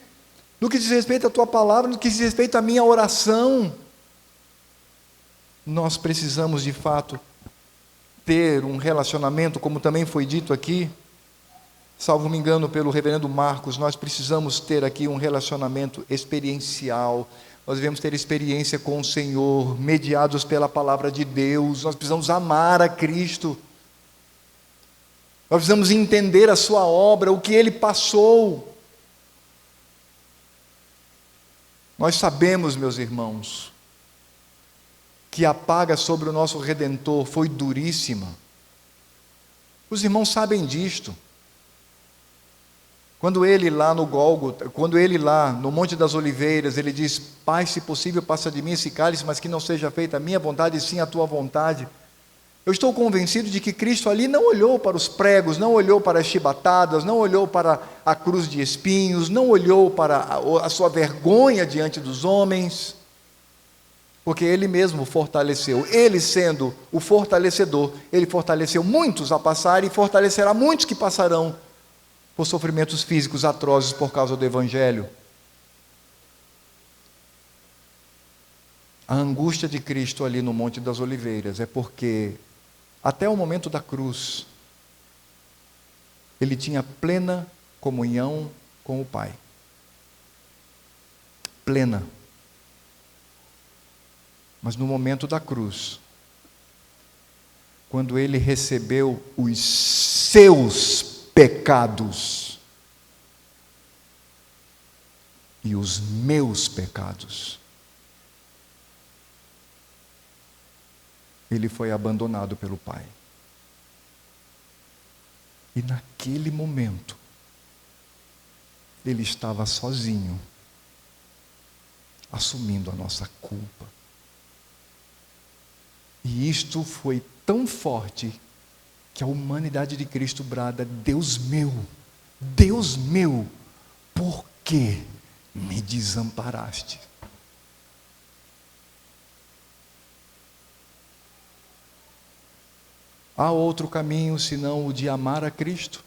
Speaker 1: no que diz respeito à Tua palavra, no que diz respeito à minha oração. Nós precisamos, de fato, ter um relacionamento, como também foi dito aqui, salvo me engano pelo reverendo Marcos, nós precisamos ter aqui um relacionamento experiencial. Nós devemos ter experiência com o Senhor, mediados pela palavra de Deus. Nós precisamos amar a Cristo. Nós precisamos entender a sua obra, o que Ele passou. Nós sabemos, meus irmãos, que a paga sobre o nosso Redentor foi duríssima. Os irmãos sabem disto. Quando ele lá no Gólgota, quando ele lá no Monte das Oliveiras, ele diz: Pai, se possível, passa de mim esse cálice, mas que não seja feita a minha vontade, e sim a tua vontade. Eu estou convencido de que Cristo ali não olhou para os pregos, não olhou para as chibatadas, não olhou para a cruz de espinhos, não olhou para a sua vergonha diante dos homens, porque Ele mesmo fortaleceu. Ele sendo o fortalecedor, Ele fortaleceu muitos a passar e fortalecerá muitos que passarão por sofrimentos físicos atrozes por causa do Evangelho. A angústia de Cristo ali no Monte das Oliveiras é porque, até o momento da cruz, Ele tinha plena comunhão com o Pai. Plena. Mas no momento da cruz, quando Ele recebeu os seus pecados e os meus pecados, Ele foi abandonado pelo Pai. E naquele momento, Ele estava sozinho, assumindo a nossa culpa. E isto foi tão forte que a humanidade de Cristo brada: Deus meu, por que me desamparaste? Há outro caminho senão o de amar a Cristo?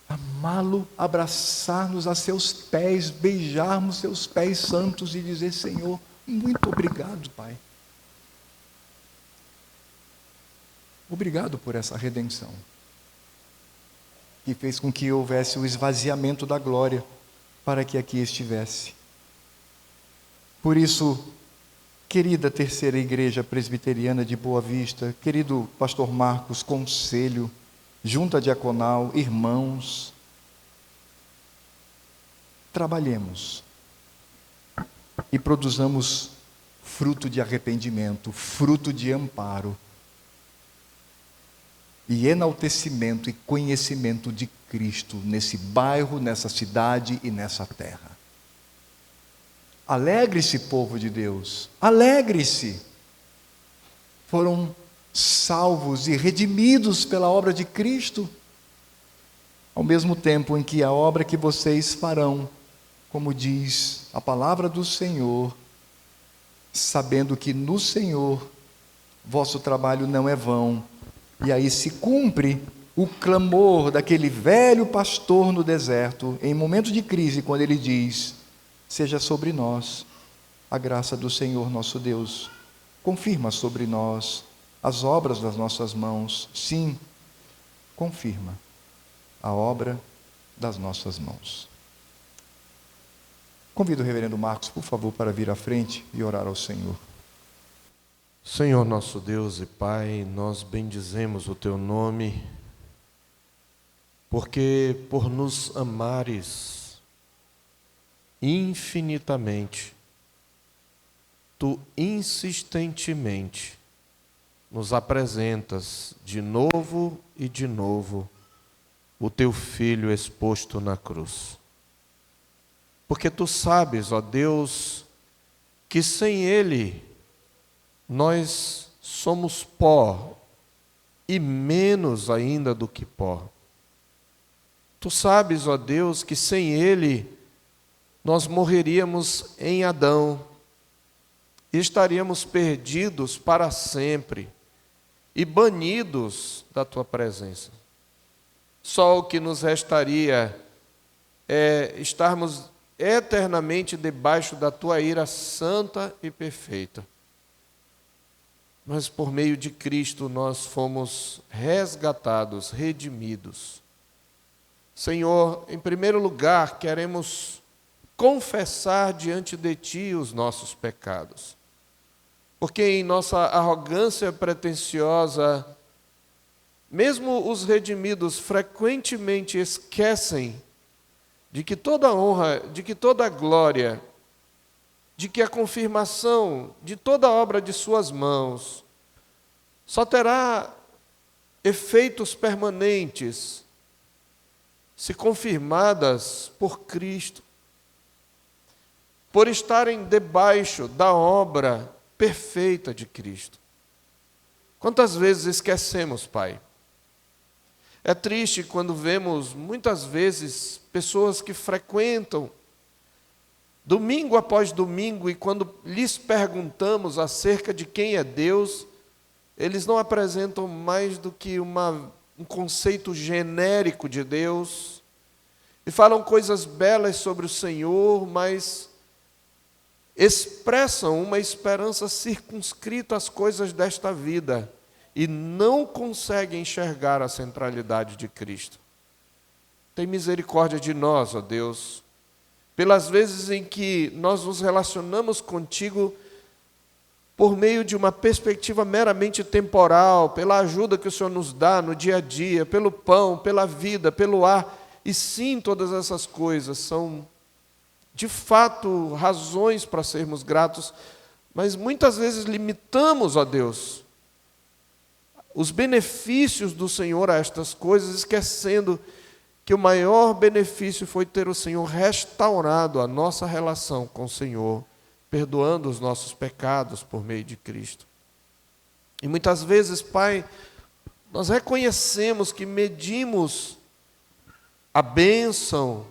Speaker 1: Amá-lo, abraçar-nos a seus pés, beijarmos seus pés santos e dizer: Senhor, muito obrigado, Pai. Obrigado por essa redenção, que fez com que houvesse o esvaziamento da glória, para que aqui estivesse. Por isso, querida Terceira Igreja Presbiteriana de Boa Vista, querido pastor Marcos, conselho, junta diaconal, irmãos, trabalhemos e produzamos fruto de arrependimento, fruto de amparo, e enaltecimento e conhecimento de Cristo nesse bairro, nessa cidade e nessa terra. Alegre-se, povo de Deus, alegre-se. Foram salvos e redimidos pela obra de Cristo, ao mesmo tempo em que a obra que vocês farão, como diz a palavra do Senhor, sabendo que no Senhor vosso trabalho não é vão. E aí se cumpre o clamor daquele velho pastor no deserto, em momento de crise, quando ele diz: seja sobre nós a graça do Senhor nosso Deus, confirma sobre nós as obras das nossas mãos. Sim, confirma a obra das nossas mãos. Convido o reverendo Marcos, por favor, para vir à frente e orar ao Senhor.
Speaker 2: Senhor nosso Deus e Pai, nós bendizemos o Teu nome, porque por nos amares infinitamente, Tu insistentemente nos apresentas de novo e de novo o Teu Filho exposto na cruz. Porque Tu sabes, ó Deus, que sem Ele nós somos pó e menos ainda do que pó. Tu sabes, ó Deus, que sem Ele nós morreríamos em Adão e estaríamos perdidos para sempre e banidos da Tua presença. Só o que nos restaria é estarmos eternamente debaixo da Tua ira santa e perfeita. Mas por meio de Cristo nós fomos resgatados, redimidos. Senhor, em primeiro lugar, queremos confessar diante de Ti os nossos pecados. Porque em nossa arrogância pretensiosa, mesmo os redimidos frequentemente esquecem de que toda honra, de que toda glória, de que a confirmação de toda obra de suas mãos só terá efeitos permanentes se confirmadas por Cristo, por estarem debaixo da obra perfeita de Cristo. Quantas vezes esquecemos, Pai? É triste quando vemos, muitas vezes, pessoas que frequentam domingo após domingo, e quando lhes perguntamos acerca de quem é Deus, eles não apresentam mais do que um conceito genérico de Deus, e falam coisas belas sobre o Senhor, mas expressam uma esperança circunscrita às coisas desta vida, e não conseguem enxergar a centralidade de Cristo. Tem misericórdia de nós, ó Deus, pelas vezes em que nós nos relacionamos contigo por meio de uma perspectiva meramente temporal, pela ajuda que o Senhor nos dá no dia a dia, pelo pão, pela vida, pelo ar. E sim, todas essas coisas são, de fato, razões para sermos gratos, mas muitas vezes limitamos, ó Deus, os benefícios do Senhor a estas coisas, esquecendo que o maior benefício foi ter o Senhor restaurado a nossa relação com o Senhor, perdoando os nossos pecados por meio de Cristo. E muitas vezes, Pai, nós reconhecemos que medimos a bênção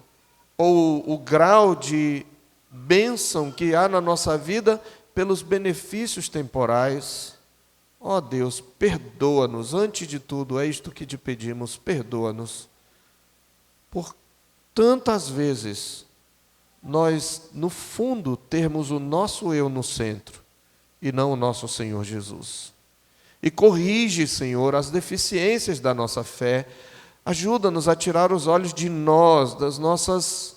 Speaker 2: ou o grau de bênção que há na nossa vida pelos benefícios temporais. Ó Deus, perdoa-nos, antes de tudo, é isto que te pedimos, perdoa-nos. Por tantas vezes, nós, no fundo, termos o nosso eu no centro, e não o nosso Senhor Jesus. E corrige, Senhor, as deficiências da nossa fé, ajuda-nos a tirar os olhos de nós, das nossas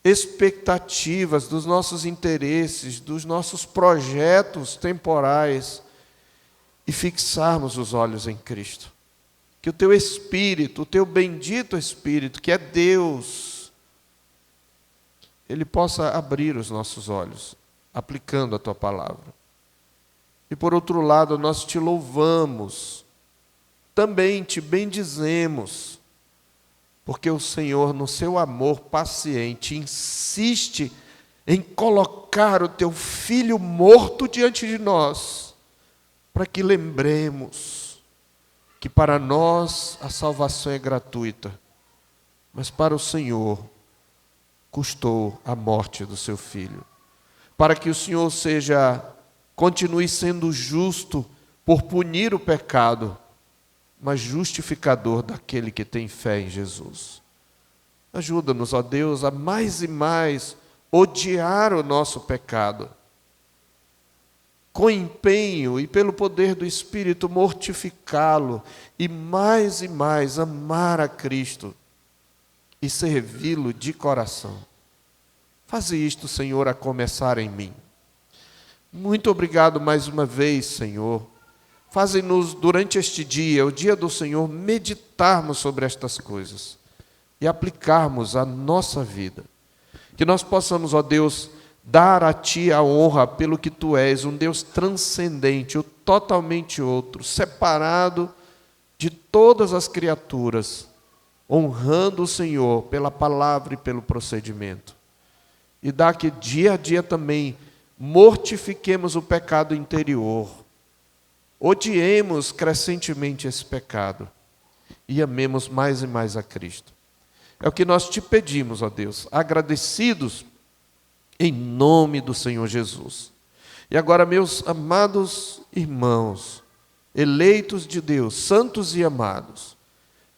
Speaker 2: expectativas, dos nossos interesses, dos nossos projetos temporais, e fixarmos os olhos em Cristo. Que o Teu Espírito, o Teu bendito Espírito, que é Deus, Ele possa abrir os nossos olhos, aplicando a Tua palavra. E por outro lado, nós Te louvamos, também Te bendizemos, porque o Senhor, no Seu amor paciente, insiste em colocar o Teu Filho morto diante de nós, para que lembremos que para nós a salvação é gratuita, mas para o Senhor custou a morte do Seu Filho, para que o Senhor continue sendo justo por punir o pecado, mas justificador daquele que tem fé em Jesus. Ajuda-nos, ó Deus, a mais e mais odiar o nosso pecado, com empenho e pelo poder do Espírito mortificá-lo, e mais amar a Cristo e servi-lo de coração. Faze isto, Senhor, a começar em mim. Muito obrigado mais uma vez, Senhor. Faze-nos, durante este dia, o dia do Senhor, meditarmos sobre estas coisas e aplicarmos à nossa vida. Que nós possamos, ó Deus, dar a Ti a honra pelo que Tu és, um Deus transcendente, o totalmente outro, separado de todas as criaturas, honrando o Senhor pela palavra e pelo procedimento. E dá que dia a dia também mortifiquemos o pecado interior, odiemos crescentemente esse pecado e amemos mais e mais a Cristo. É o que nós te pedimos, ó Deus, agradecidos em nome do Senhor Jesus. E agora, meus amados irmãos, eleitos de Deus, santos e amados,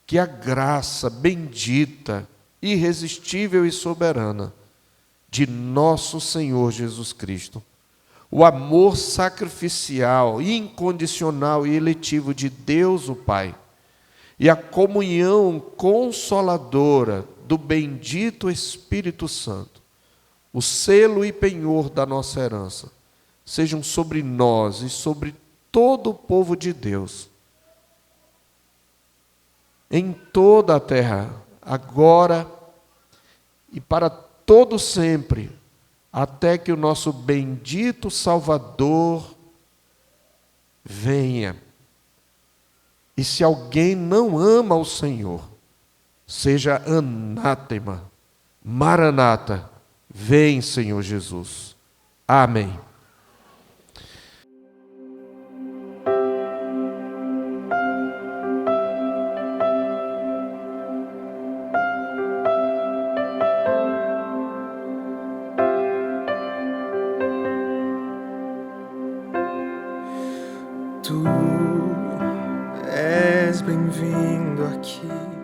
Speaker 2: que a graça bendita, irresistível e soberana de nosso Senhor Jesus Cristo, o amor sacrificial, incondicional e eletivo de Deus o Pai, e a comunhão consoladora do bendito Espírito Santo, o selo e penhor da nossa herança, sejam sobre nós e sobre todo o povo de Deus, em toda a terra, agora e para todo sempre, até que o nosso bendito Salvador venha. E se alguém não ama o Senhor, seja anátema, maranata, vem, Senhor Jesus. Amém.
Speaker 3: Tu és bem-vindo aqui.